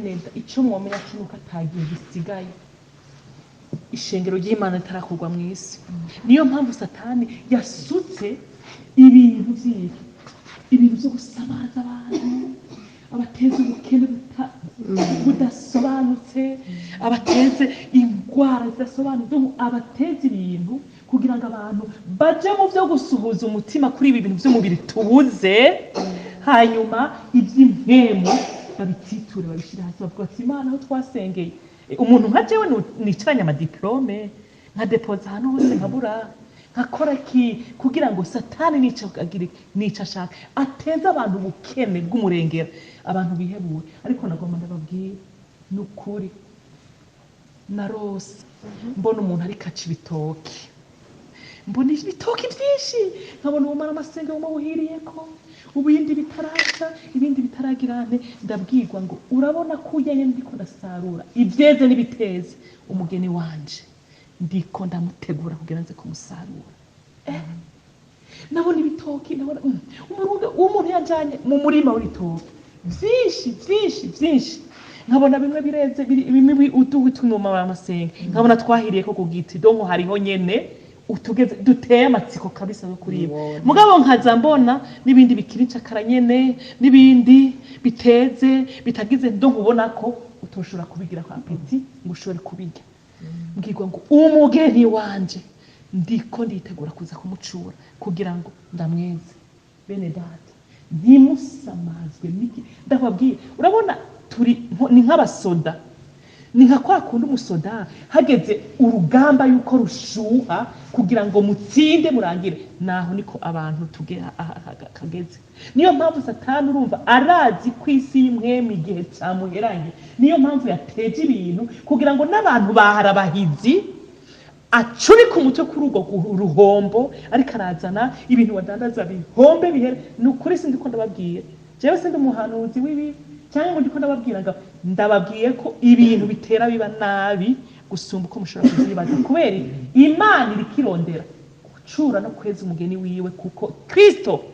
neza icyo mwomera kinuka atagiye gisigaye ishengero ry'Imana itarakurwa mu isi. Niyo mpamvu Satani yasutse ibintu byo gusamaza abantu, abateza ubukene budasobanutse, abateze indwara zidasobanutse, abateza ibintu kugira ngo abantu baje mu byo gusuhuza umutima kuri ibi bintu by'umubiri tubuze, hanyuma iby'impemu babititure babishyira hasi bavuga ati Imana aho twasengeye. Umuntu nka jewe nicaranye amadiplome nka depoza hano hose nkabura nkakora kugira ngo Satani nica ashaka ateze abantu ubukene bw'umurengera, abantu bihebuwe. Ariko nagomba ndababwira n'ukuri narose mbona umuntu ariko aca ibitoki, mbona ibitoki byinshi, nkabona ubumara amasenge buhiriyeko, ubindi bitaraca ibindi bitaragirane. Ndabwirwa ngo urabona ko ujyanye ndiko ndasarura ibyeze n'ibiteze umugeni wanje, ndiko ndamutegura kugira nze kumusarura. Nabona ibitoki, nabona umuntu yajanye mu murima w'ibitoki byinshi, nkabona bimwe bireze bimwe utuwituma amasenge, nkabona twahiriye ko kugiti donko hariho nyene utugeze duteye amatsiko kabisa yo kuriba. Mugabo nkaza mbona nibindi bikiri cakara nyene, nibindi biteze bitagize ndo nkubona ko utoshobora kubigira kwa apeti ngo ushobore kubirya. Mbwirwa ngo umugeni wanje ndiko nditegura kuza kumucura kugira ngo ndamweze. Bene data ntimusamazwe niki ndababwira, urabona ni nk'abasoda, ni nka kwa kundi umusoda hageze urugamba yuko rushuha kugira ngo mutsinde murangire, naho niko abantu tugera kageze. Niyo mpamvu Satani urumva arazi ku isi y'imwemi igihe cyamuheranye, niyo mpamvu yateje ibintu kugira ngo n'abantu baharabahizi acuri ku mutwe kuri urwo ruhombo, ariko arazana ibintu badandaza bihombe bihere. Nukuri sindi ko ndababwiye, jewe sindi umuhanuzi w'ibi cyangwa ngo ndiko ndababwira ngo ndababwiye ko ibintu bitera biba nabi gusumba uko mushobora kuzibaza, kubera Imana iri kirondera gucura no kweza umugeni wiwe, kuko Kristo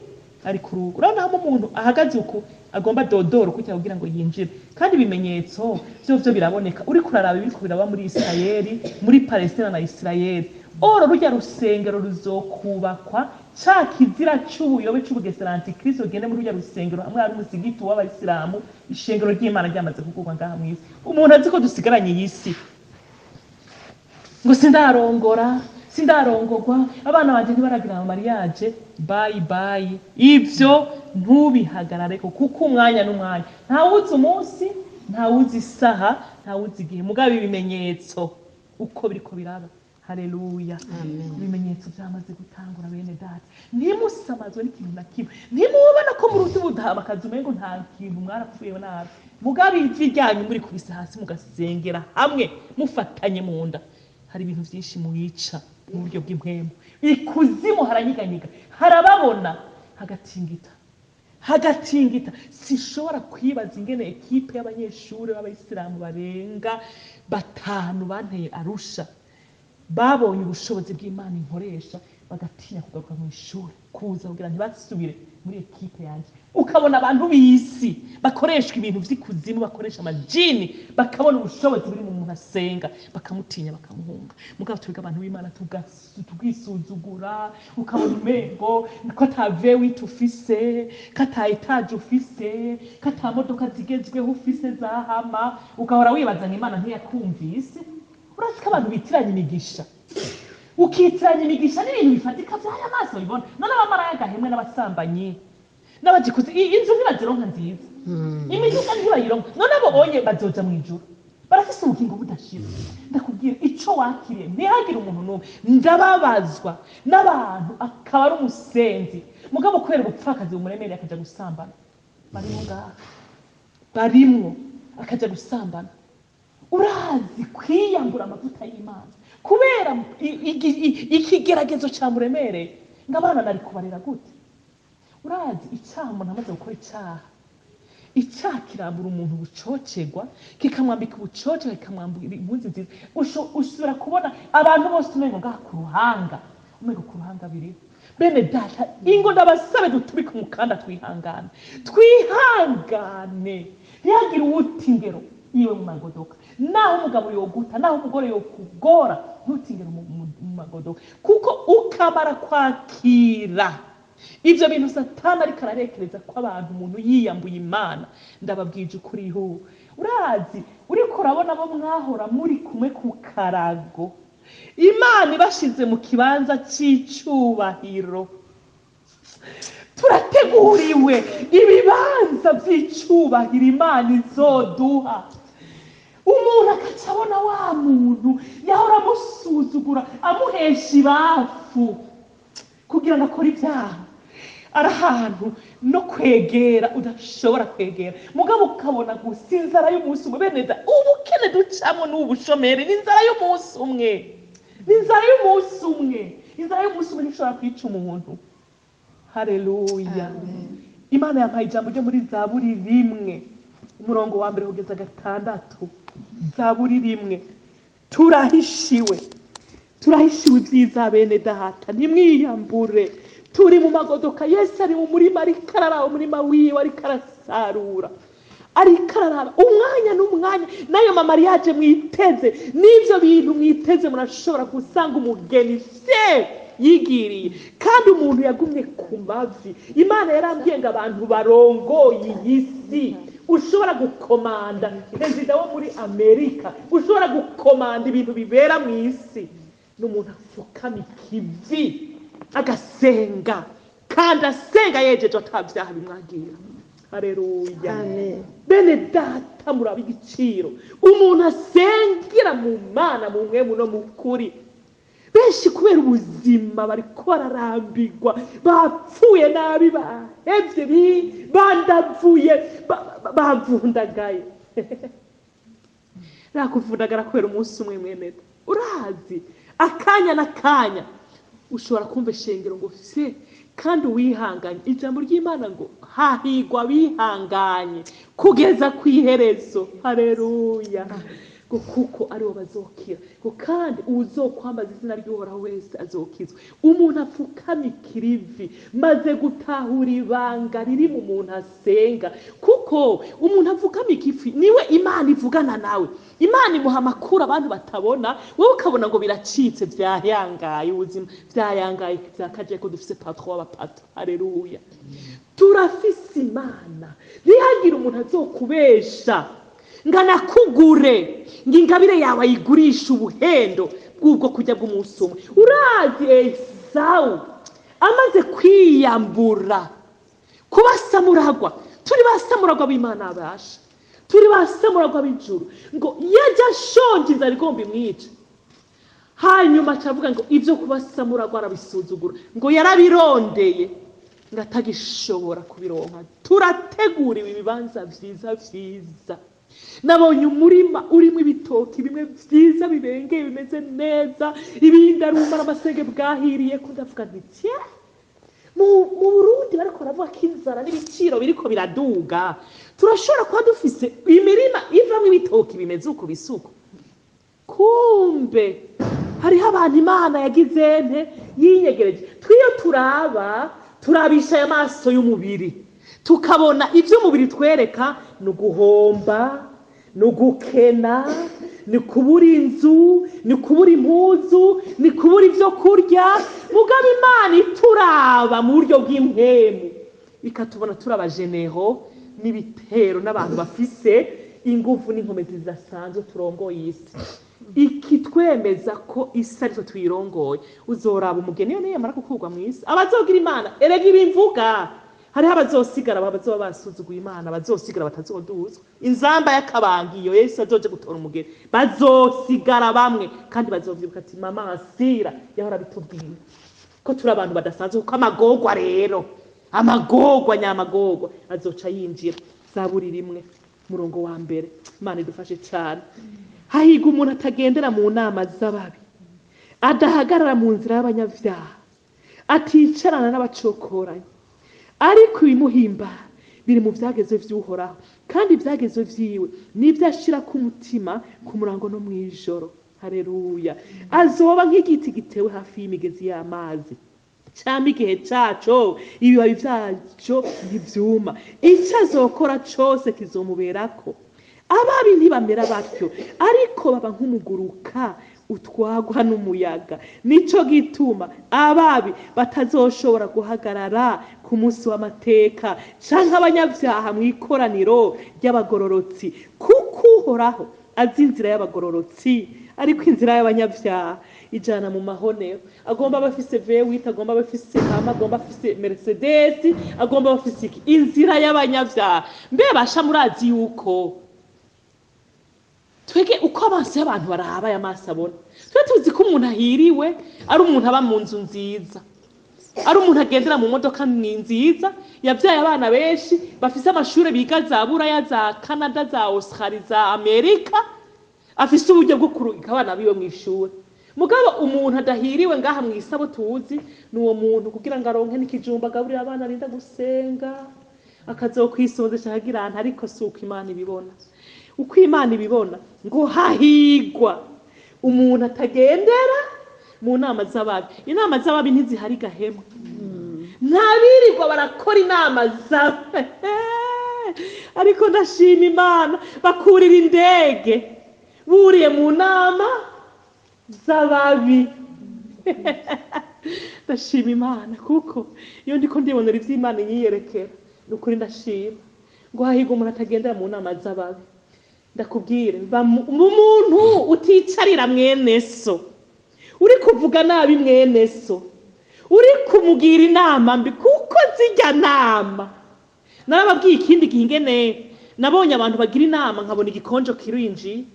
ari ku rugo. Urabona hamwe umuntu ahagaze uko agomba dodoro kugira kugira ngo yinjire, kandi ibimenyetso byo biraboneka. Uri kuraraba ibiko biraba muri Isirayeli, muri Palestina na Isirayeli. Oro rujya rusengero ruzokubakwa, cha kizira cy'ubuyobe cy'ubugesera antikristo gende muri rujya rusengero, hamwe ari umusigiti w'abayisilamu, ishengero ry'Imana ryamaze kugurwa ngaha mwisi. Umuntu azi ko dusigaranye yisi ngo sindarongorwa, abana banje ntibaragira mariage, bye. Ivyo ntubihagarare kuko umwanya n'umwanya, ntawuzi umunsi, ntawuzi isaha, ntawuzi igihe, mugabe ibimenyetso uko biriko biraba. Haleluya. Amen. Ibimenyetso byamaze gutangura bene data. Ntimusamazwe n'ikintu na kimwe. Ntimubona ko mu ruti budahama akazi umengo nta kintu mwarapfuye nabi. Mugabe ijwi ryanyu muri kubisa hasi mugasengera hamwe mufatanye mu nda. Hari ibintu byinshi muyica mu buryo bw'impwemu. Ikuzimu haranyiganyiga, harababona hagatingita. Sishobora kwibaza ingene ekipe y'abanyeshuri b'abayisilamu barenga 5 banteye Arusha babonye ubushobozi bw'Imana inkoresha bagatinya kugaruka mu ishuri kuza kugira ntibasubire muri ekipe yanjye. Ukabona abantu b'isi bakoreshwa ibintu vy'ikuzimu, bakoresha amajini, bakabona ubushobozi buri mu muntu asenga, bakamutinya bakamuhunga. Mugabo twiga abantu b'Imana tugisuzugura, ukabona umengo ko atavewe tufise, kata etage ufise, kata modoka zigezweho ufise zahama, ukahora wibaza Imana ntiyakumvise. Urasi ko abantu bitiranye imigisha, ukitiranye imigisha n'ibintu bifatika by'aya maso bibona. None abamaraya gahemwe n'abasambanyi n'abagikuzi inzu ntibazironka nziza, imigisha ntibayironka. None abo bonye bazoja mu ijuru, barafise ubugingo budashira. Ndakubwira ico wakiriye ntihagire umuntu n'umwe. Ndababazwa n'abantu akaba ari umusenzi, mugabo kubera ubupfakazi bumuremereye akaja gusambana. Barimwo akaja gusambana. Urazi kwiyambura amavuta y'Imana kubera ikigeragezo cyamuremereye. Ngabana nari kubarira gute? Urazi icyaha umuntu amaze gukora icyaha kirambura umuntu bucocegwa, kikamwambika ubucoce, kikamwambura impuzu nziza. Usubira kubona abantu bose umengo ngaha ku ruhanga, umengo ku ruhanga biri. Bene data ingo ndabasabe dutubike umukanda twihangane. Ntihagire uwuta ingero iwe mu magodoka. Naho umugabo yoguta, naho umugore yokugora, ntutingere mu magodoka, kuko ukamara kwakira ivyo bintu Satani ariko ararekereza ko abantu umuntu yiyambuye Imana. Ndababwije ukuri hu, urazi uriko urabona abo mwahora muri kumwe ku karago, Imana ibashize mu kibanza c'icubahiro. Turateguriwe ibibanza vy'icubahiro Imana izoduha. Umuntu akaca abona wa muntu yahora amusuzugura, amuhesha ibafu kugira ngo akore ibyaha, ari ahantu no kwegera udashobora kwegera, mugabo ukabona gusa inzara y'umunsi umwe. Bene da, ubukene ducamo n'ubushomeri ni inzara y'umunsi umwe, ni inzara y'umunsi umwe. Inzara y'umunsi umwe ntishobora kwica umuntu. Haleluya. Imana yampaye ijambo ryo muri Zaburi 1 umurongo wa 1 kugeza 6. Zaburi 1. Turahishiwe ibyiza bene data, ntimwiyambure. Turi mu magodoka, Yesu ari mu murima, ariko araraba umurima wiwe, ariko arasarura, ariko araraba umwanya n'umwanya. Nayo mamariyaje mwiteze, n'ivyo bintu mwiteze, murashobora gusanga umugeni se yigiriye, kandi umuntu yagumye ku mavi. Imana yarambwiye ngo abantu barongoye iyi si, ushobora gukomanda perezida wo muri Amerika, ushobora gukomanda ibintu bibera mu isi, n'umuntu afukama ikivi agasenga, kandi asenga yejeje atabyaha bimwagira. Haleluya. Amen. Bene data, muraba igiciro umuntu asengera mu Mana, mu mwemu no mu kuri. Benshi kubera ubuzima bariko bararambirwa, bapfuye nabi, bahevye, bandavuye, bavundagaye. Nakuvundagara kubera umunsi umwe mwene. Urazi akanya n'akanya ushobora kumva shengero ngo se, kandi wihanganye. Ijambo ry'Imana ngo hahigwa bihanganye kugeza kwiherezo. Haleluya. Ngo kuko aribo bazokira, ngo kandi uzokwambaza izina ry'Uhoraho wese azokizwa. Umuntu apfukama ikirivi maze gutahura ibanga riri mu muntu asenga, kuko umuntu apfukama ikifi niwe Imana ivugana nawe. Imana imuha amakuru abantu batabona, wowe ukabona ngo biracitse, vyayangaye, ubuzima vyayangaye, vyakaje ko dufise patron w'abapatro. Haleluya. Turafise Imana, ntihagira umuntu azokubesha ngana kugure ngingabire yawe ayigurisha ubuhendo bw'ubwo kujya bw'umunsi umwe. Urazi Esawu amaze kwiyambura kubasamuragwa, turi basamuragwa b'Imana abasha, turi basamuragwa b'ijuru, ngo yaje ashonje inzara igomba imwice. Hanyuma acavuga ngo ibyo kubasamuragwa arabisuzugura, ngo yarabirondeye ngo atagishobora kubironka. Turateguriwe ibibanza vyiza. Nabonye umurima urimo ibitoki bimwe vyiza bibengeye bimeze neza, ibindi arumara amasege bwahiriye. Kudavuga nti mu Burundi bariko baravuga ko inzara n'ibiciro biriko biraduga, turashobora kuba dufise imirima ivamwo ibitoki bimeze uko bisuko. Kumbe hariho abantu Imana yagize nte yinyegereje. Twiyo turabisha amaso y'umubiri, tukabona ivyo umubiri twereka ni uguhomba, ni ugukena, ni kubura inzu, ni kubura impuzu, ni kubura ivyo kurya. Mugabo Imana ituraba mu buryo bw'impemu, ikatubona turabajeneho n'ibitero n'abantu bafise ingufu n'inkomezi zidasanzwe turongoye isi. Ikitwemeza ko isi arizo tuyirongoye. Uzoraba umugeni iyo yamara gukurwa mu isi, abazogira Imana erega ibimvuga, hariho abazosigara bazoba basuzuguye Imana, bazosigara batazoduzwa. Inzamba y'akabangiyo Yesu azoje gutora umugeni, bazosigara bamwe, kandi bazovyibuka ati mama Asira yahora bitubwira ko turi abantu badasanzwe. Kuko amagorwa rero, amagorwa nyamagorwa azoca yinjira. Zaburi 1 murongo wa 1. Imana idufashe cyane. Hahiga umuntu atagendera mu nama z'ababi, adahagarara mu nzira y'abanyavyaha, aticarana n'abacokoranye, ariko ibimuhimbara biri mu vyagezwe vy'Uhoraho, kandi ivyagezwe vyiwe nivyo ashira ku mutima ku murango no mw'ijoro. Haleluya. Azoba nk'igiti gitewe hafi y'imigezi y'amazi, cyangwa igihe caco ibibabi vyaco ntivyuma. Ico azokora cose kizomuberako, ababi ntibamera batyo, ariko baba nk'umuguruka utwagwa n'umuyaga. Nico gituma ababi batazoshobora guhagarara ku munsi w'amateka canke abanyavyaha mw'ikoraniro ry'abagororotsi, kuko Uhoraho azi inzira y'abagororotsi, ariko inzira y'abanyavyaha ijana mu mahonero. Agomba bafise V8, agomba bafise Hama, agomba bafise Mercedes, agomba bafise iki? Inzira y'abanyavyaha. Mbe basha murazi yuko twege uko amaso y'abantu barahaba y'amaso abona, twe tuzi ko umuntu ahiriwe ari umuntu aba mu nzu nziza, ari umuntu agendera mu modoka nziza, yavyaye abana benshi bafise amashure biga za Buraya, za Canada, za Australia, za Amerika, afise uburyo bwo kurungika abana biwe mw'ishure. Mugabo umuntu adahiriwe ngaha mw'isabo tuzi n'uwo muntu kugira ngo aronke n'ikijumba agaburira abana arinda gusenga, akazokwisonzesha agira nta, ariko si uko Imana ibibona. Uko Imana ibibona ngo hahigwa umuntu atagendera mu nama z'ababi. Inama z'ababi ntizihari gahema, ntabirirwa barakora inama z'ababi. Ariko ndashima Imana bakurira indege buriye mu nama z'ababi. Ndashima Imana kuko iyo ndiko ndibonera ivy'Imana inyiyerekera, nukuri ndashima ngo hahigwa umuntu atagendera mu nama z'ababi. Ndakubwire umuntu uticarira mwene so, uri kuvuga nabi mwene so, uri kumugira inama mbi, kuko zijya nama. Narababwiye ikindi gihe ingene nabonye abantu bagira inama nkabona igikonjo kirinji,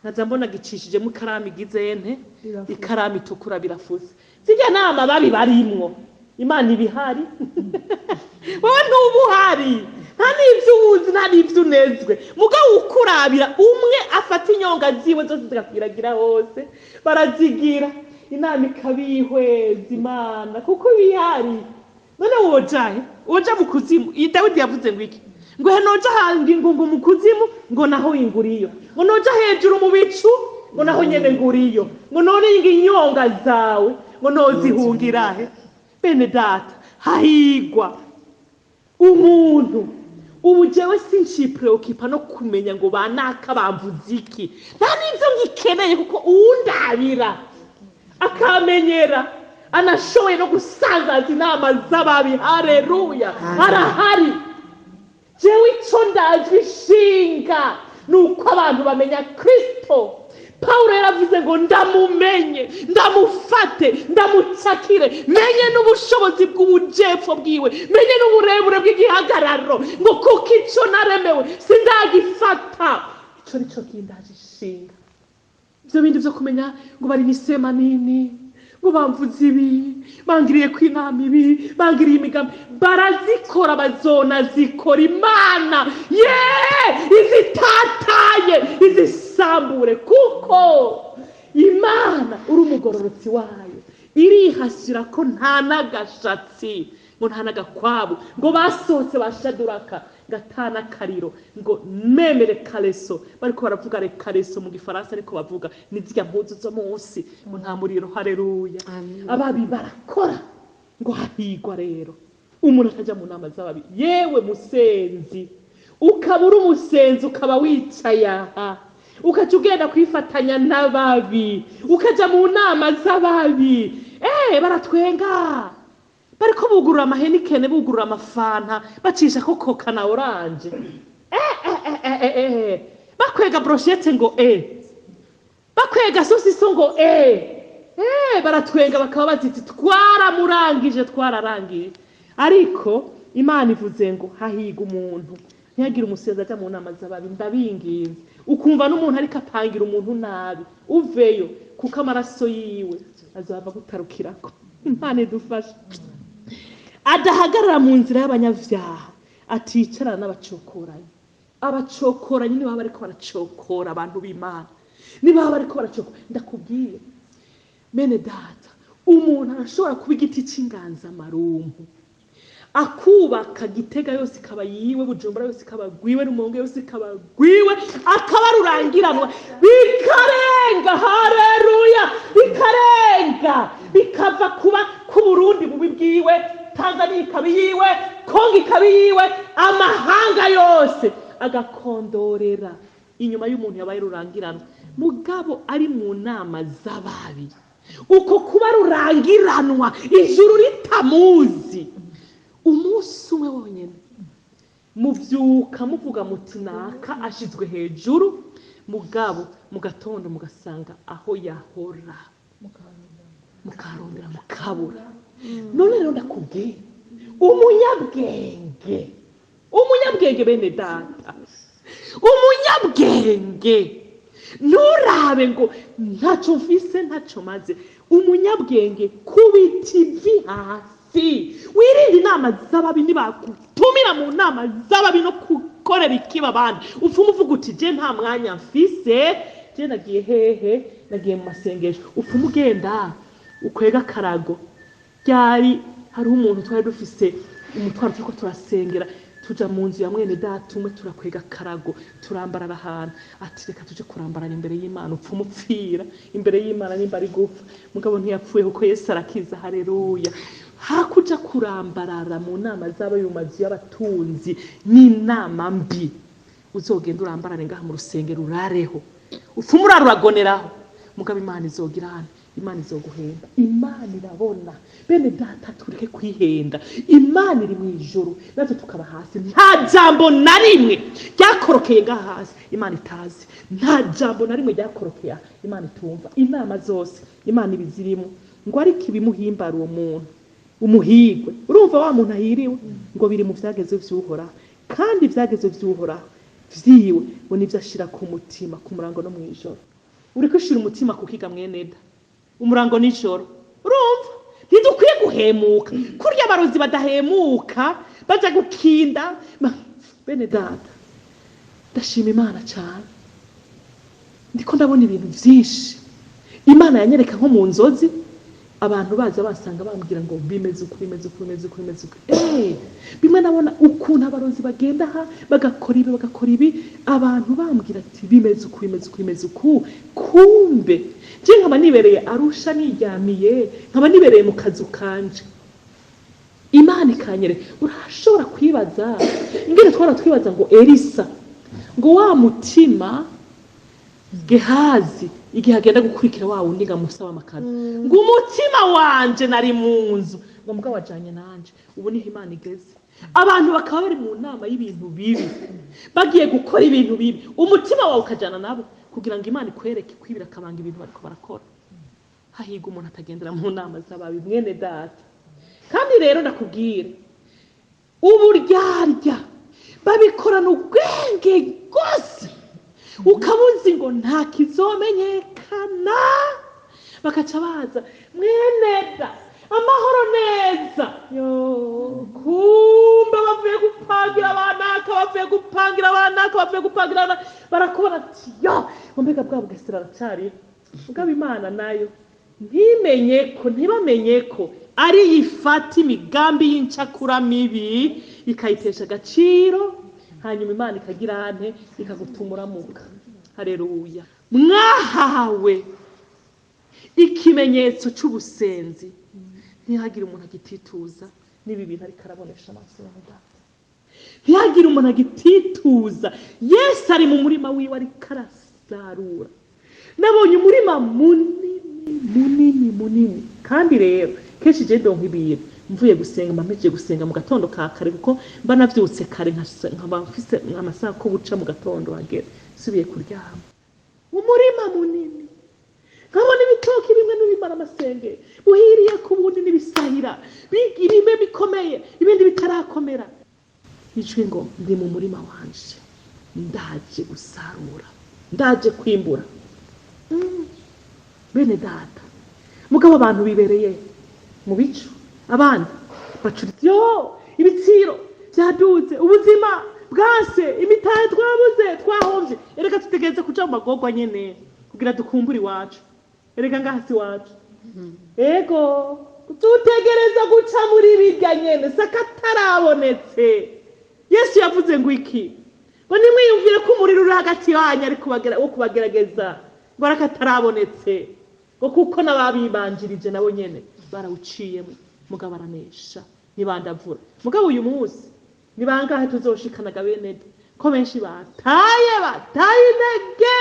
naza mbona gicishije mu ikaramu igizente, ikaramu itukura birafuse. Zijya nama babi barimwo, Imana ibihari. Wowe ntubuhari, nta n'ivyo ubuzi, nta n'ivyo unezwe. Mugabo ukurabira umwe afata inyonga ziwe zose zigakwiragira hose, barazigira inama ikabihweza Imana kuko bihari. None wojahe, woja mu kuzimu. Dawidi yavuze ngo iki? Ngo henoja hangi ngo mu kuzimu, ngo naho inguriyo. Ngo noja hejuru mu bicu, ngo naho nyene nguriyo. Ngo none inyonga zawe, ngo nozihungirahe. Bene data, hahigwa umuntu. Ubu jewe sinchipreokipa no kumenya ngo banaka bamvuze iki, nta n'ivyo ngikeneye, kuko uwundabira akamenyera anashoboye no gusangaza inama z'ababi. Haleluya, arahari. Jewe ico ndajwe ishinga nuko abantu bamenya Kristo. Paulo yaravuze ngo ndamumenye, ndamufate, ndamutsakire, menye n'ubushobozi bw'ubujepfo bwiwe, menye n'uburebure bw'igihagararo, ngo kuko ico naremewe sindagifata. Ico nico kindaje ishinga. Ivyo bindi vyo kumenya ngo bari nisema nini, ngo bamvuze ibi, bangiriye kw'inama ibi, bangiriye imigambi, barazikora, bazona zikora. Imana izitataye, izisambure, kuko Imana uri umugororotsi wayo irihasira ko nta n'agashatsi, ngo nta n'agakwabu, ngo basohotse bashaduraka gatana kariro, ngo memere kareso. Bariko baravuga re kareso mu gifaransa, ariko bavuga nizirya mpuzu zo munsi, ngo nta muriro. Haleluya. Ababi barakora ngo hahigwa rero umuntu ataja mu nama z'ababi. Yewe musenzi, ukabura umusenzi, ukaba wicaye aha, ukaja ugenda kwifatanya n'ababi, ukaja mu nama z'ababi. Baratwenga, bariko bugurura amahenikene, bugurura amafanta, bacisha ko koka na oranje, bakwega brochette ngo bakwega sosiso ngo baratwenga, bakaba baziti twararangije. Ariko Imana ivuze ngo hahiga umuntu ntihagire umusenzi aja mu nama z'ababi. Ndabinginze, ukumva n'umuntu ariko apangira umuntu nabi, uveyo, kuko amaraso yiwe azava gutarukirako. Imana idufashe. Adahagarara mu nzira y'abanyavyaha, aticarana n'abacokoranyi. Abacokoranyi nibo baba bariko baracokora abantu b'Imana, nibo baba bariko baracokora. Ndakubwiye mene data, umuntu arashobora kuba igiti c'inganzamarumbu, akubaka Gitega yose ikaba yiwe, Bujumbura yose ikaba gwiwe, Rumonge yose ikaba gwiwe, akaba rurangiranwa, bikarenga. Haleluya, bikarenga, bikava kuba ku Burundi bubi bwiwe, Tanzania ikaba yiwe, Kongo ikaba yiwe, amahanga yose agakondorera inyuma y'umuntu yabaye rurangiranwa mugabo ari mu nama z'ababi uko kuba rurangiranwa ijuru ritamuzi umunsi umwe wonyene muvyuka muvuga muti naka ashizwe hejuru mugabo mu gatondo mugasanga aho yahora mukarondera mukabura none rero ndakubwiye umunyabwenge bene data umunyabwenge nturabe ngo ntacyo mfise ntacyo maze umunyabwenge kubita ivi hasi wirinde inama z'ababi nibagutumira mu nama z'ababi no gukorera ikiba abandi upfuma uvuga uti je nta mwanya mfise je nagiye hehe nagiye mu masengesho upfuma ugenda ukwega karago ryari hariho umuntu twari dufise umutwaro turiko turasengera tuja mu nzu ya mwene data umwe turakwega karago turambarara ahantu ati reka tuje kurambarana imbere y'Imana upfuma upfira imbere y'Imana nimba ari gupfa mugabo ntiyapfuye kuko Yesu arakiza haleluya hakuja kurambarara mu nama z'ababi mu mazu y'abatunzi n'inama mbi uzogenda urambarane ngaha mu rusengero urareho upfuma uraragoneraho mugabo Imana izogirana Imana izoguhenda Imana irabona bene data tureke kwihenda Imana iri mu ijuru natwe tukaba hasi nta jambo na rimwe ryakorokeye ngaha hasi Imana itazi nta jambo na rimwe ryakorokeye Imana itumva inama zose Imana ibizirimo ngo ariko ibimuhimbara uwo muntu umuhigwe urumva wa muntu ahiriwe ngo biri mu vyageze vy'uhoraho kandi vyageze vy'uhoraho vyiwe ngo nivyo ashira ku mutima ku murango no mwijoro uriko ushira umutima kukiga mweneda umurango nijoro urumva ntidukwiye guhemuka kurya abarozi badahemuka baja gukinda bene data ndashima Imana cyane ndiko ndabona ibintu vyinshi Imana yanyereka nko mu nzozi abantu baza basanga bambwira ngo bimeze uko bimwe nabona ukuntu abarozi bagenda ha bagakora ibi abantu bambwira ati bimeze uko kumbe je nkaba nibereye Arusha niryamiye nkaba nibereye mu kazu kanje Imana ikanyere urashobora kwibaza ingene twara twibaza ngo Elisa ngo wa mutima Gehazi igihe agenda gukurikira wa wundi ngamusaba amakara ngo umutima wanje nari mu nzu ngo mugabo wajanye nanje ubu niho Imana igeze abantu bakaba bari mu nama y'ibintu bibi bagiye gukora ibintu bibi umutima wawe ukajana nabo kugira ngo Imana ikwereke kwibira kabanga ibintu bariko barakora hahiga umuntu atagendera mu nama z'ababi mwene data kandi rero ndakubwira uburyarya babikorana ubwenge gose ukabuzi ngo nta kizomenyekana bakaca baza mweneda amahoro neza yo kumbe bavuye gupangira barakubona ati yo mbega bwa bugesera aracari mugabo Imana nayo ntibamenye ko ari yifata imigambi y'incakura mibi ikayitesha agaciro hanyuma Imana ikagira ante ikagutumuramuka haleluya mwahawe ikimenyetso cy'ubusenzi ntihagire umuntu agitituza nibi bintu ariko arabonesha amaso y'Imana ntihagire umuntu agitituza Yesu ari mu murima wiwe ariko arasarura nabonye umurima munini kandi rero kenshi je ndonka ibintu mvuye gusenga mpameje gusenga mu gatondo ka kare kuko mba navyutse kare nkaba mfise amasaha ko buca mu gatondo hagera subiye kuryama umurima munini nkabona ibitoki bimwe n'ibimara amasenge buhiriye ku bundi n'ibisahira bimwe bikomeye ibindi bitarakomera ijwi ngo ndi mu murima wanje ndaje gusarura ndaje kwimbura bene data mugabo abantu bibereye mu bicu abandi bacuriti ibitsiro byaduze ubuzima bwase imitahe twabuze twahomvye ereka tutegereze kuja mu magorwa nyene kugira dukumbure iwacu ereka ngahasi wacu ego tutegereza guca muri birya nyene sakatarabonetse Yesu yavuze ngo iki ngo nimwiyumvire ko umuriro uri hagati yanyu ari kubagerageza ngo arakatarabonetse ngo kuko n'ababibanjirije nabo nyene barawuciyemo mugabo aranesha nibandavura mugabo uyu munsi nibangahe tuzoshikanaga bene ko benshi bataye intege,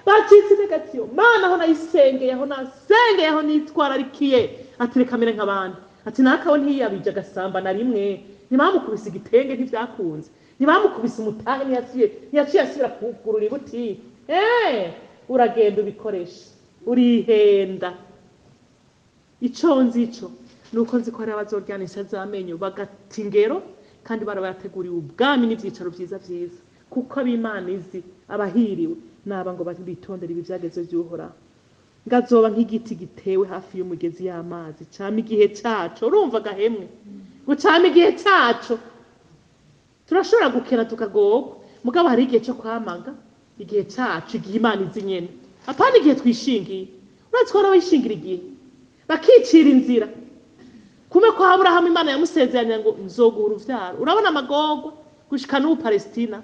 bacitse intege ati yo Mana aho nayisengeye, aho nasengeye, aho nitwararikiye, ati reka mere nk'abandi, ati nakawe ntiyabije agasamba na rimwe, ntibamukubise igitenge ntivyakunze, ntibamukubise umutahe ntiyaciye asubira kugurura ibutike. Uragenda ubikoresha, urihenda. Ico nzico nuko nzi ko hari abazoryanisha z'amenyo bagata ingero, kandi barabateguriwe ubwami n'ivyicaro vyiza vyiza, kuko ab'Imana izi abahiriwe naba ngo bitondere ibi vyageze vy'Uhoraho. Ngazoba nk'igiti gitewe hafi y'umugezi y'amazi, cama igihe caco. Urumva gahemwe ngo cama igihe caco. Turashobora gukena tukagorwa, mugabo hari igihe cyo kwamaga, igihe cacu, igihe Imana izi nyene, apana igihe twishingiye. Uretse ko n'abayishingira igihe bakicira inzira. Kume ko Aburahamu Imana yamusezeranya ngo nzoguha uruvyaro. Urabona amagorwa gushika n'u Palestina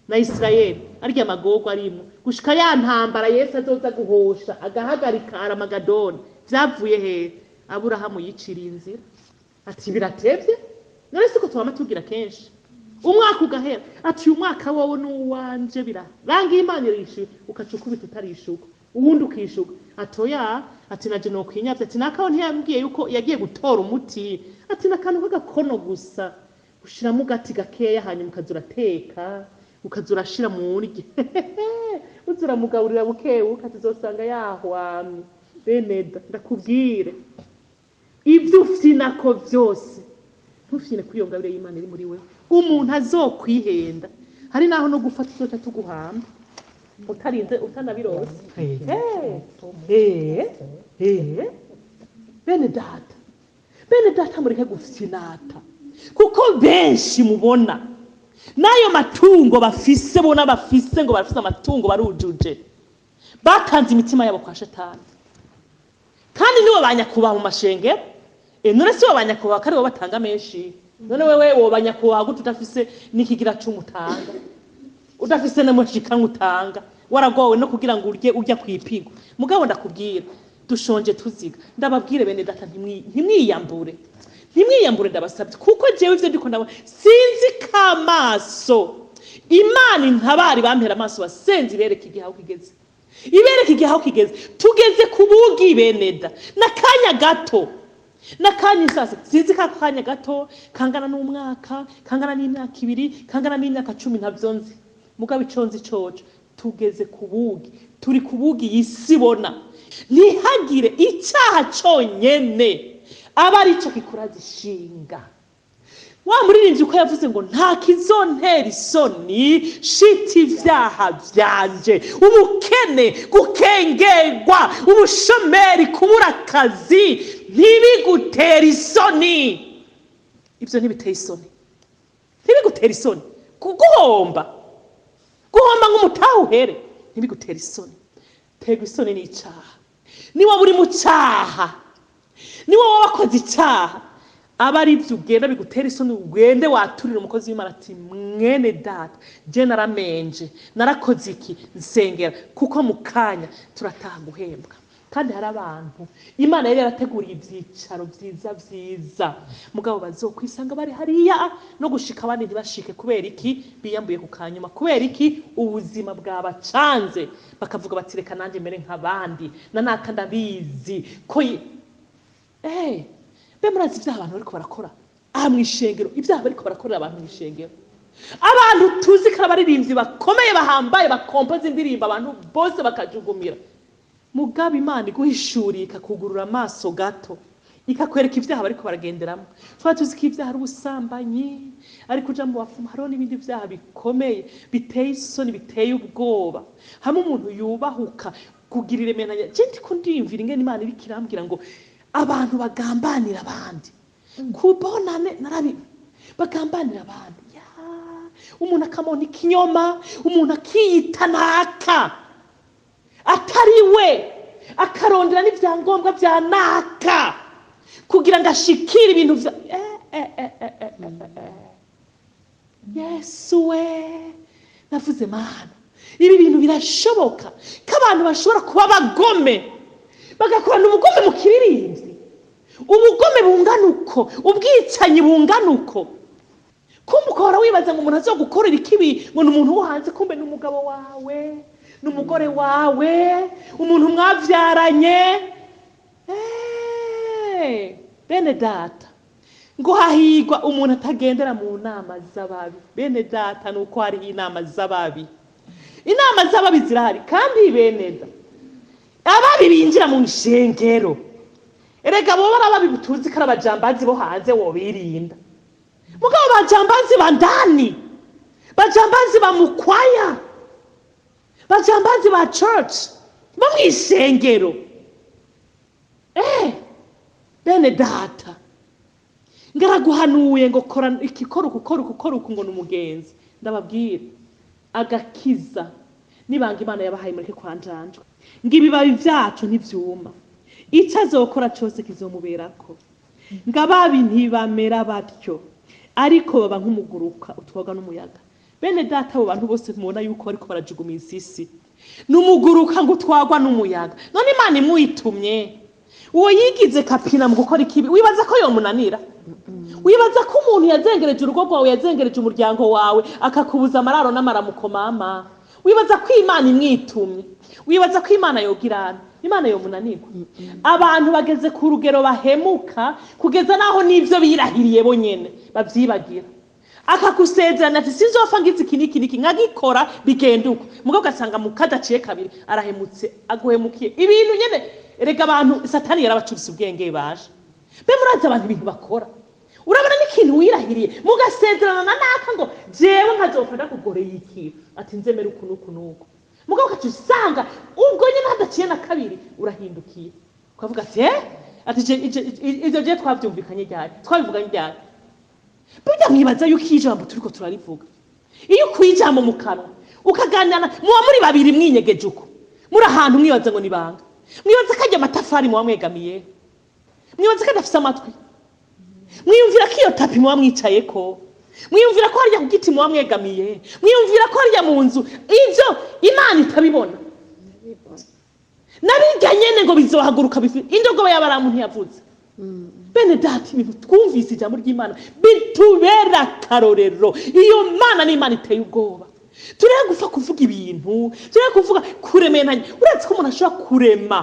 na Israeli, arya amagorwa arimo gushika ya ntambara Yesu azoza guhosha agahagarika Aramagadoni, vyavuye he? Aburahamu yiciriye inzira ati biratevye. None siko twama tugira kenshi, umwaka ugahera ati uyu mwaka wowe n'uwanje birarangiye, Imana irishuye, ukacukubita utarishuka, uwundi ukishuka. Atoya ati naje no kwinyavye, ati nakaho ntiyambwiye yuko yagiye gutora umuti, ati nakantu k'agakono gusa ushiramo gati gakeya, hanyuma ukazurateka ukazurashira mu urye uzuramugaburira bukebuka, tuzosanga yahwamye. Beneda ndakubwire ibyo ufyinako vyose ntufyine kwiyongabire y'Imana iri muri wewe. Umuntu azokwihenda, hari naho no gufata izoca tuguhamba utarinze utanabirose. Bene data mureke gufyinata, kuko benshi mubona nayo matungo bafise, bona bafise ngo bafise amatungo barujuje, batanze imitima yabo kwa Shetani. Kandi nibo banyakubaha mu mashengero. None si bo banyakubaha kari bo batanga menshi. None wewe wo banyakubaha gute udafise n'ikigira c'umutanga, udafise n'amushika nk'utanga, waragowe no kugira ngo urya kwipigo. Mugabo ndakubwira dushonje tuziga, ndababwire bene data ntimwiyambure, ndabasabye, kuko jewe ivyo ndiko ndabona sinzi kamaso. Imana intabari bampera amaso basenzi bereka igihe aho kigeze, ibereka igihe aho kigeze. Tugeze ku bugi beneda, nakanya gato, nakanya sasa, sinzi kanya gato kangana n'umwaka, kangana n'imyaka 2, kangana n'imyaka 10, ntavyonzi. Mugabo iconzi coco tugeze ku bugi, turi ku bugi yisibona. Ntihagire icyaha conyene aba ari cyo kikuraza ishinga. Wa muririmbyi uko yavuze ngo nta kizontera isoni shiti ivyaha vyanje, ubukene, gukengerwa, ubushomeri, kubura akazi, ntibigutera isoni. Ibyo ntibiteye isoni, ntibigutera isoni. Guhomba nk'umutahuhere ntibigutera isoni. Terwa isoni n'icyaha. Niba buri mu cyaha, niba wakoze icyaha, aba ari byo ugenda bigutera isoni, ugende waturira umukozi w'Imana ati mwene data je naramenje, narakoze iki, nsengera, kuko mu kanya turataha guhembwa. Kandi hari abantu Imana yari yarateguriye ibyicaro vyiza, mugabo bazokwisanga bari hariya no gushika abandi ntibashike. Kubera iki? Biyambuye ku kanyuma. Kubera iki? Ubuzima bwabacanze, bakavuga bati reka nanje mere nk'abandi, nanaka ndabizi ko be murazi ibyaha abantu bariko barakora aha mwishengero, ibyaha bariko barakorera abantu mwishengero. Abantu tuzi ko abaririmbyi bakomeye bahambaye bakompoza indirimbo abantu bose bakajugumira. Mugabe Imana iguhishurika kugurura amaso gato, ikakwereka ibyaha bariko baragenderamo. Twa tuzi ko ibyaha ari ubusambanyi, ari kuja mu bafumu, hariho n'ibindi byaha bikomeye biteye isoni, biteye ubwoba. Hamwe umuntu yubahuka kugirira imenanya. Jendi ko ndiyumvira ingene Imana iriko irambwira ngo abantu bagambanira abandi, kubonane narabi bagambanira abandi. Umuntu akamona ikinyoma, umuntu akiyita naka atari we, akarondera n'ivyangombwa vya naka kugira ngo ashikire ibintu vya Yesu we, navuze Mana, ibi bintu birashoboka ko abantu bashobora kuba bagome, bagakorana ubugome mu kiririmbyi, ubugome bungana uko, ubwicanyi bungana uko. kumbe ukahora wibaza ngo umuntu azogukorera ikibi ngo ni umuntu wo hanze, kumbe ni umugabo wawe, ni umugore wawe, umuntu mwavyaranye. Bene data, ngo hahigwa umuntu atagendera mu nama z'ababi. Bene data, nuko hariho inama z'ababi. Inama z'ababi zirahari, kandi bene data, ababi binjira mu nshengero. Erega bo barababi butuzi ko abajambazi bo hanze wobirinda. Mugabo bajambazi bandani, bajambazi ba mukwaya, bajambazi ba church, bo mw'ishengero. Bene data, ngaraguhanuye ngo kora ikikora uku ngo n'umugenzi. Ndababwira agakiza nibanga Imana yabahaye muri kwa Njanja, ngibibabi vyacu ntivyuma, icyo azokora cyose kizomuberako. Ngababi ntibamera batyo, ariko baba nk'umuguruka utwaga n'umuyaga. Bene data, abo bantu bose mubona yuko bariko barajugumira isisi, n'umuguruka ngo utwagwa n'umuyaga. None Imana imwitumye, uwo yigize kapina mu gukora ikibi, wibaza ko yomunanira? Wibaza ko umuntu yazengereje urugo rwawe, yazengereje umuryango wawe, akakubuza amararo n'amaramuko mama? Wibaza ko Imana imwitumye? Wibaza ko Imana yogirana? Imana yomunanirwa? Abantu bageze ku rugero bahemuka kugeza naho n'ivyo birahiriye bonyene bavyibagira. Akakusezerana ati sinzopfa ngize iki nkagikora bigenda uko, mugabo ugasanga mukadaciye kabiri arahemutse, aguhemukiye ibintu nyene. Erega abantu Satani yarabacurisa ubwenge baje. Be muraza abantu ibintu bakora, urabona n'ikintu wirahiriye mugasezerana naka ngo jewe nkazopfa ndakugoreye iki, ati nzemera uku nuku, mugabo ukacusanga ubwo nyene hadaciye na kabiri urahindukiye ukavuga ati ati ivyo je twavyumvikanye ryari, twabivuganye ryari? Burya mwibaza yuko ijambo turiko turarivuga, iyo kwijambo mu kanwa ukaganana muba muri babiri mwinyegeje uko muri ahantu, mwibaza ngo nibanga, mwibaza ko ajya amatafari muba mwegamiye, mwibaza ko adafise amatwi, mwiyumvira ko iyo tapi muba mwicayeko, mwiyumvira ko harya ku giti muba mwegamiye, mwiyumvira ko harya mu nzu ivyo Imana itabibona. Nabirya nyene ngo bizohaguruka indogobe y'abaramu ntiyavuze. Bene data, ibintu twumvise ijambo ry'Imana bitubera akarorero. Iyo Mana ni Imana iteye ubwoba. Tureke gupfa kuvuga ibintu, tureke kuvuga kuremeranya. Uretse ko umuntu ashobora kurema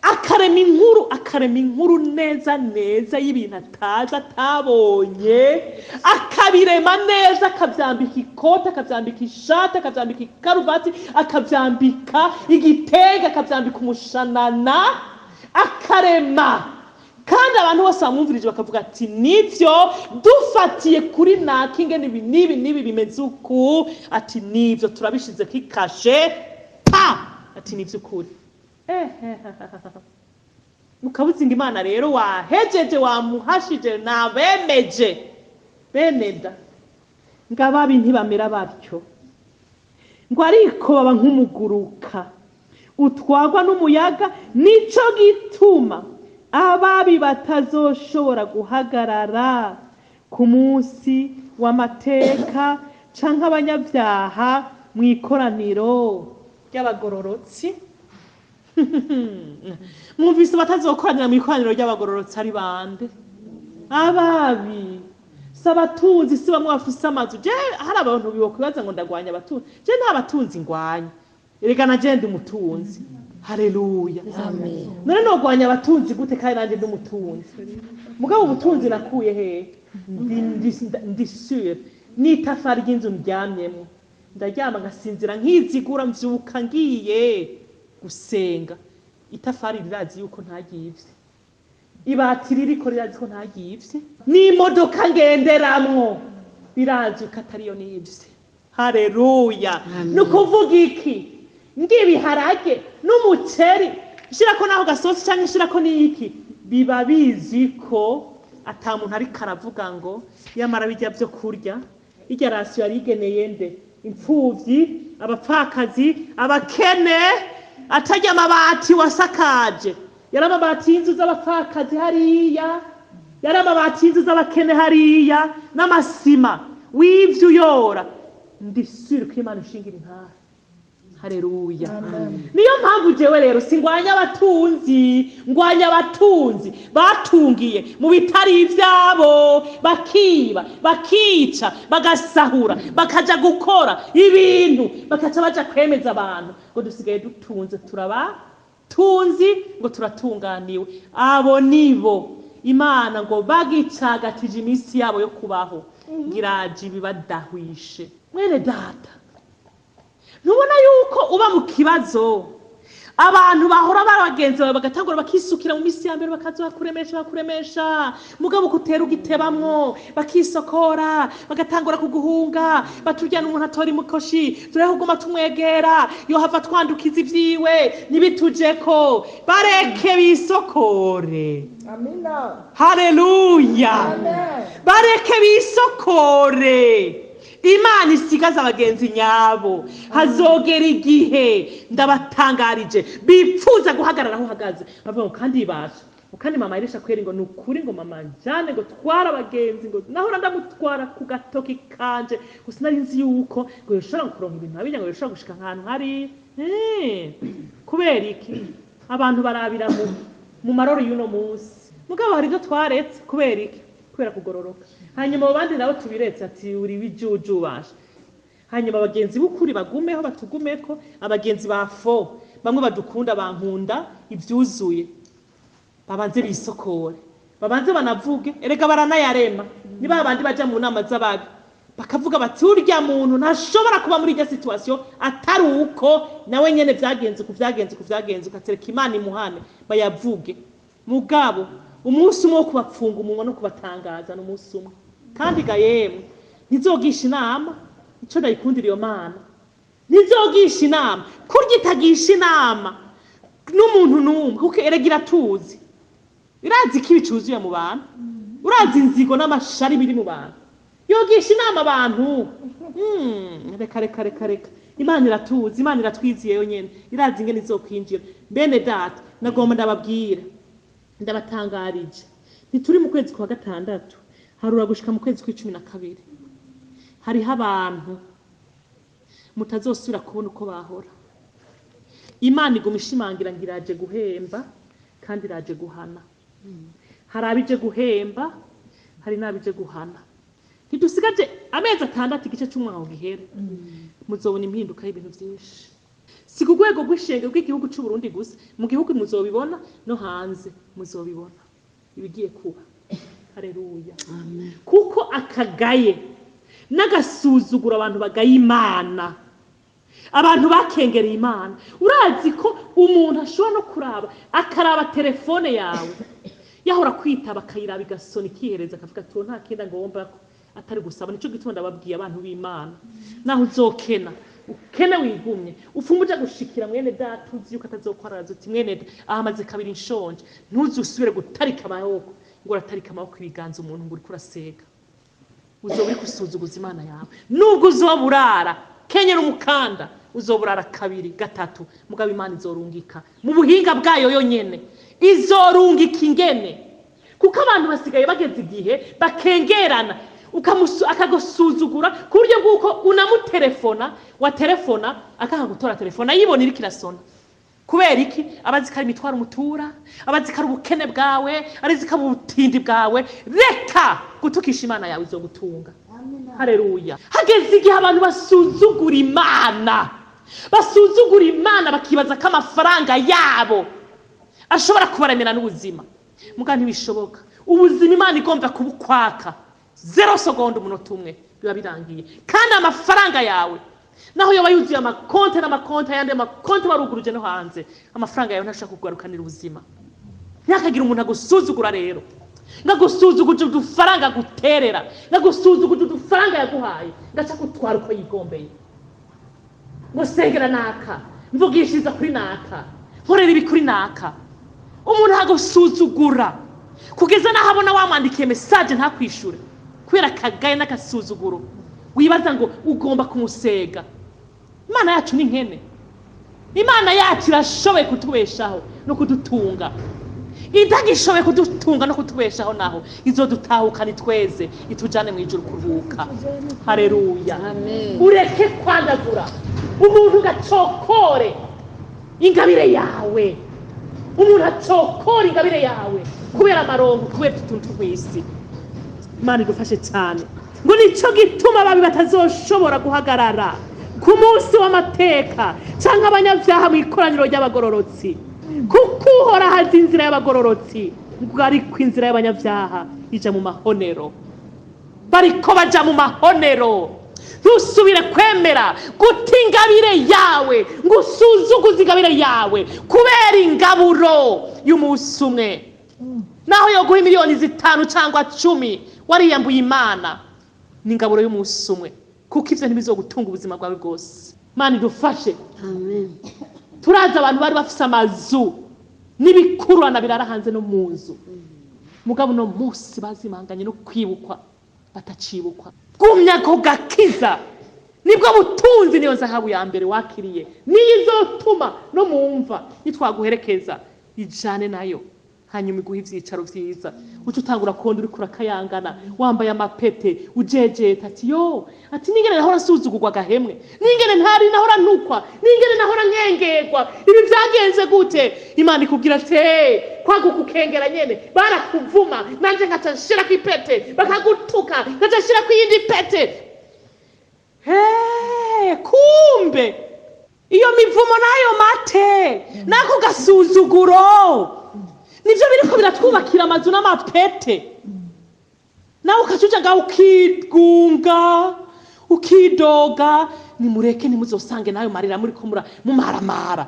akarema inkuru neza y'ibintu atazi atabonye, akabirema neza, akavyambika ikoti, akavyambika ishati, akavyambika ikaruvati, akavyambika igitenge, akavyambika umushanana, akarema. Kandi abantu bose bamwumvirije bakavuga ati nivyo, dufatiye kuri naka ingene nibi bimeze uku, ati nivyo turabishize kikashe ati nivyo ukuri. Mukabuzinga Imana rero wahejeje, wamuhashije, nabemeje. Beneda, ngababi ntibamera batyo, ngo ariko baba nk'umuguruka utwagwa n'umuyaga. Nico gituma ababi batazoshobora guhagarara ku munsi w'amateka canke abanyabyaha mw'ikoraniro ry'abagororotsi. Mwumvise batazokoranira mw'ikoraniro ry'abagororotsi ari bande? Ababi. Sabatunzi si bamwe bafise amazu. Je hari abantu bibokwibaza ngo ndagwanya abatunzi. Je nta batunzi ngwanya. Erega na je ndi umutunzi. Haleluya. Amen. None nogwanya abatunzi gute kandi nanje ndi umutunzi? Mugabo ubutunzi nakuye he? Ndi sure n'itafari ry'inzu ndyamyemo. Ndaryama ngasinzira nkizigura, mvyuka ngiye gusenga. Itafari rirazi yuko ntagivye, ibati ririko rirazi ko ntagivye, n'imodoka ngenderamwo birazi ko atariyo nivye. Haleluya. Nukuvuga iki? Ngibiharage n'umuceri shirako naho gasosi cyangwa shirako niki, biba bizi ko ata muntu ari karavuga ngo yamara bijya byo kurya. Irya rasiyo yarigeneye nde? Impfuvyi, abapfakazi, abakene. Atajya amabati wasakaje, yari amabati y'inzu z'abapfakazi hariya, yari amabati y'inzu z'abakene hariya, n'amasima w'ivyo uyora. Ndisiri ko Imana ishingira intara. Haleluya. Niyo mpamvu jewe rero singwanya abatunzi, ngwanya abatunzi batungiye mu bitari ivyabo, bakiba, bakica, bagasahura, bakaja gukora ibintu, bakaca baja kwemeza abantu ngo dusigaye dutunze, tunzi ngo turatunganiwe. Abo nibo Imana ngo bagicagatije iminsi yabo yo kubaho ngiraje bibadahwishe. Mwene data, ntubona yuko uba mu kibazo abantu bahora barabagenzi bawe bagatangura bakisukira mu minsi ya mbere bakaza bakuremesha mugabo kutera ugitebamwo bakisokora bagatangura kuguhunga batujyana umuntu atora imukoshi turiho kuguma tumwegera yo hava twandukiza ivyiwe nibitujeko bareke bisokore. Amina. Haleluya. Amen. Bareke bisokore. Imana isigaza abagenzi nyabo. Hazogera igihe ndabatangarije bipfuza guhagarara aho uhagaze bavuga kandi ibasha kandi mama irisha kweri ngo nukuri ngo mama njane ngo twara abagenzi ngo nahora ndamutwara ku gatoki kanje gusa nari nzi yuko ngo yoshobora kuronka ibintu abijya ngo yoshobora gushika ahantu hari kubera iki abantu barabira mu maroro y'uno munsi mugabo hari ivyo twaretse kubera iki kubera kugororoka. Hanyuma abandi nabo tubiretse ati uri bijuju basha. Hanyuma abagenzi b'ukuri bagumeho batugumeko, abagenzi bafo bamwe badukunda bankunda ivyuzuye babanze bisokore babanze banavuge erega baranayarema niba abandi baja mu nama z'ababi bakavuga bati urya muntu ntashobora kuba muri iyo situation atari uko nawe nyene vyagenze ukatereka Imana imuhane bayavuge. Mugabo umunsi umwe wo kubapfunga umunwa no kubatangaza n'umunsi umwe kandi ga yemwe ntizogisha inama ico ndayikundira iyo Mana ntizogisha inama kurya itagisha inama n'umuntu n'umwe kuko eregira tuzi irazi ko ibicuzuye mu bantu urazi inzigo n'amashari biri mu bantu yogisha inama abantu reka Imana iratuzi Imana iratwiziye yonyene irazi ingene izokwinjira. Bene data nagomba ndababwira ndabatangarije ntituri mu kwezi kwa gatandatu harura gushika mu kwezi kwa12 hariho abantu mutazosubira kubona uko bahora. Imana iguma ishimangira ngiraje guhemba kandi iraje guhana. Hari abije guhemba hari n'abije guhana. Ntidusigaje amezi 6 igice cy'umwaka gihere muzobona impinduka y'ibintu byinshi. Si ku rwego rw'ishenge rw'igihugu cy'u Burundi gusa mu gihugu muzobibona no hanze muzobibona ibigiye kuba. Haleluya. Amen. Kuko akagaye n'agasuzugura abantu bagaye Imana abantu bakengereye Imana. Urazi ko umuntu ashobora no kuraba akaraba telefone yawe yahora kwitaba akayiraba igasona ikihereza akavuga ati nta kenda ngomba atari gusaba. Nico gituma ndababwiye abantu b'Imana naho uzokena ukene wigumye ufumuja gushikira mwene data uzi yuko atazokora azuti mwene ahamaze kabiri nshonje ntuzusubire gutarika amaboko ngo uratarika amaboko ibiganza umuntu ngo uri kurasega uzoburi kusuzuguza Imana yawe. Nubwo uzoburara kenyera umukanda uzoburara 2 3 mugabo Imana izorungika mu buhinga bwayo yonyene izorungika ingene kuko abantu basigaye bageze igihe bakengerana akagusuzugura ku buryo bw'uko unamutelefona wa telefona akanga gutora telefona yibona iri kirasona. Kubera iki? Abazi kari mitwara umutura, abazi kari ubukene bwawe, arizi kari ubutindi bwawe. Reka gutukisha Imana yawe izogutunga. Haleluya. Hageze igihe abantu basuzugura Imana bakibaza ko amafaranga yabo ashobora kubaremera n'ubuzima. Muga ntibishoboka. Ubuzima Imana igomba kubukwaka 0 seconde umunota umwe biba birangiye. Kandi amafaranga yawe naho yoba yuzuye amakonte n'amakonte yandi amakonte baruguruje no hanze amafaranga yawe ntashaka kugarukanira ubuzima. Ntakagira umuntu agusuzugura rero ngagusuzuguje udufaranga guterera ngagusuzuguje udufaranga yaguhaye ngaca kutwara uko yigombeye ngo sengera naka mvugishiriza kuri naka nkorera ibi kuri naka. Umuntu agusuzugura kugeza naho abona wamwandikiye message ntakwishure kubera kagaye n'akasuzuguro wibaza ngo ugomba kumusega. Imana yacu ni nkene. Imana yacu irashoboye kutubeshaho no kudutunga. Idagishoboye kudutunga no kutubeshaho naho izodutahukana tweze itujane mu ijuru kuruhuka. Haleluya. Amen. Ureke kwandagura umuntu ugacokore ingabire yawe, umuntu acokora ingabire yawe kubera amaronko, kubera utuntu tw'isi. Imana idufashe cyane. Ngo nico gituma ababi batazoshobora guhagarara ku munsi w'amateka cyangwa abanyabyaha mu ikoraniro ry'abagororotsi, kuko uhora hazi inzira y'abagororotsi, ngo ariko inzira y'abanyabyaha ija mu mahonero. Bariko baja mu mahonero. Ntusubire kwemera guta ingabire yawe, ngo usuzuguze ingabire yawe kubera ingaburo y'umunsi umwe. Naho yoguha miliyoni 5 cyangwa 10, wariyambuye Imana n'ingaburo y'umunsi umwe, kuko ivyo ntibizogutunga ubuzima bwawe bwose. Imana idufashe. Amen. Turaza abantu bari bafise amazu n'ibikururana birara hanze no mu nzu, mugabo no munsi bazimanganye no kwibukwa batacibukwa. Gumya ko gakiza nibwo butunzi, niyo zahabu ya mbere wakiriye, niyo izotuma no mumva nitwaguherekeza ijane nayo, hanyuma iguha ivyicaro vyiza. Uca utangura kundi uri kurakayangana wambaye amapete ujejeta ati yo, ati ningene nahora nsuzugurwa gahemwe, ningene ntari nahora ntukwa, ningene nahora nkengerwa, ibi vyagenze gute? Imana ikubwira ati kwagukukengera nyene barakuvuma, nanje ngaca nshira kwipete, bakagutuka ngaca nshira kwiyindi pete. Kumbe iyo mivumo nayo mate nako gasuzuguro nivyo biriko biratwubakira amazu n'amapete, nawe ukacuja ngaho ukigunga ukidoga. Nimureke ntimuzosange nayo marira muriko mumaramara.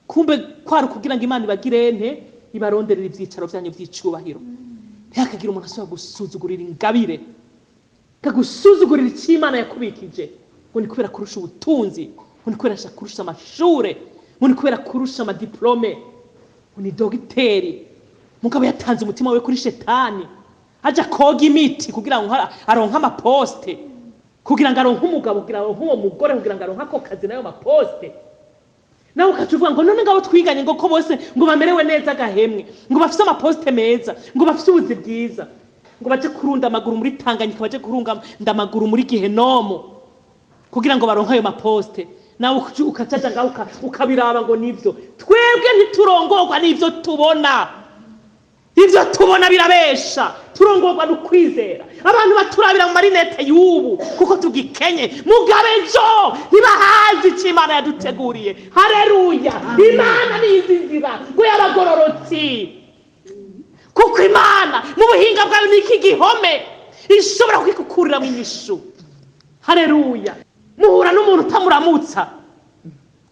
Kumbe kwari kugira ngo Imana ibagirente, ibaronderera ivyicaro vyanyu vy'icubahiro. Ntihakagira umuntu asubira gusuzugurira ingabire, kagusuzugurira icyo Imana yakubikije, ngo ni kubera kurusha ubutunzi, ngo ni kubera kurusha amashure, ngo ni kubera kurusha amadiplome, ngo ni dogiteri. Mugabo yatanze umutima we kuri shetani, aja koga imiti kugira ngo aronka amaposte, kugira ngo aronka umugabo, kugira ngo aronka uwo mugore, kugira ngo aronka ako kazi nayo maposte. Nawe ukacuvuga ngo none ngabo twiganye ngo ko bose ngo bamerewe neza gahemwe, ngo bafise amaposte meza, ngo bafise ubuzi bwiza, ngo baje kurunda amaguru muri Tanganyika, baje kurunga ndamaguru muri Gihenomo kugira ngo baronka ayo maposte. Nawe ukacaja ngaho ukabiraba ngo nivyo. Twebwe ntiturongorwa n'ivyo tubona, ivyo tubona birabesha, turongorwa n'ukwizera. Abantu baturabira mu marinete y'ubu kuko tugikenye, mugabejo ntibahazi icyo Imana yaduteguriye. Haleluya. Imana nizizira ngo y'abagororotsi, kuko Imana mu buhinga bwayo niki gihome ishobora kwikukurira mu inyishu. Haleluya. Muhura n'umuntu utamuramutsa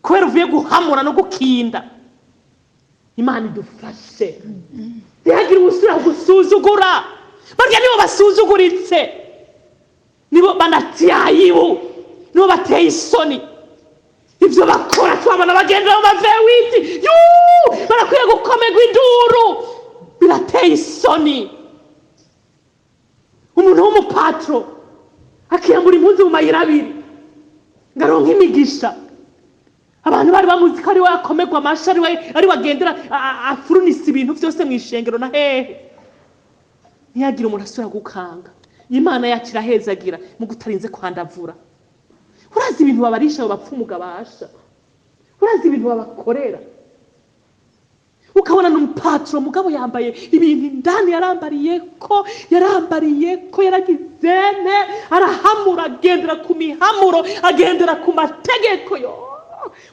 kubera uvuye guhamura no gukinda. Imana idufashe. Ntihagira ubusubira gusuzugura. Barya nibo basuzuguritse, nibo banatyayibu, nibo bateye isoni. Ivyo bakora twabana bagendera mu mavewiti, barakwiye gukomerwa induru, birateye isoni. Umuntu w'umupatro akiyambura impunzi mu mayira abiri ngaronka imigisha. Abantu bari bamuzi ko ari we akomerwa amasha, ari wagendera afurunisa ibintu vyose mu ishengero na hehe. Ntiyagira umuntu asubira gukanga. Imana yacu irahezagira mu gutarinze kwandavura. Urazi ibintu babarisha abo bapfumu gabasha, urazi ibintu babakorera, ukabona n'umupatro mugabo yambaye ibintu indani yarambariye ko yaragizene, arahamura, agendera ku mihamuro, agendera ku mategeko yo.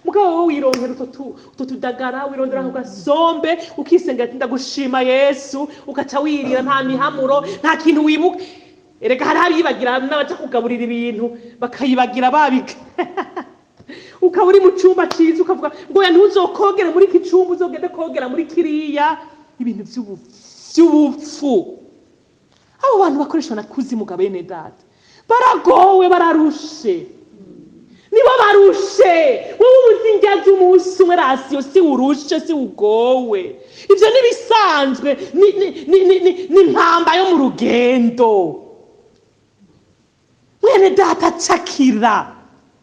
Mugabo wowe wirongera utwo tudagara, wirondera ku gasombe, ukisengera ati ndagushima Yesu, ugaca wirira nta mihamuro, nta kintu wibuka. Erega hari abibagira n'abaja kugaburira ibintu bakayibagira babika. Ukaba uri mu cyumba cyiza ukavuga ngo ya ntuzokogera muri iki cyumba, uzogende kogera muri kiriya. Ibintu by'ubupfu. Abo bantu bakoreshwa na kuzimu ga bene data baragowe, bararushe, nibo barushe. Wowe uzingaza umunsi umwe rasiyo, si urushe, si ugowe. Ivyo nibisanzwe, ni mpamba yo mu rugendo. Mwene data cakira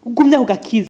ugumya ugakiza.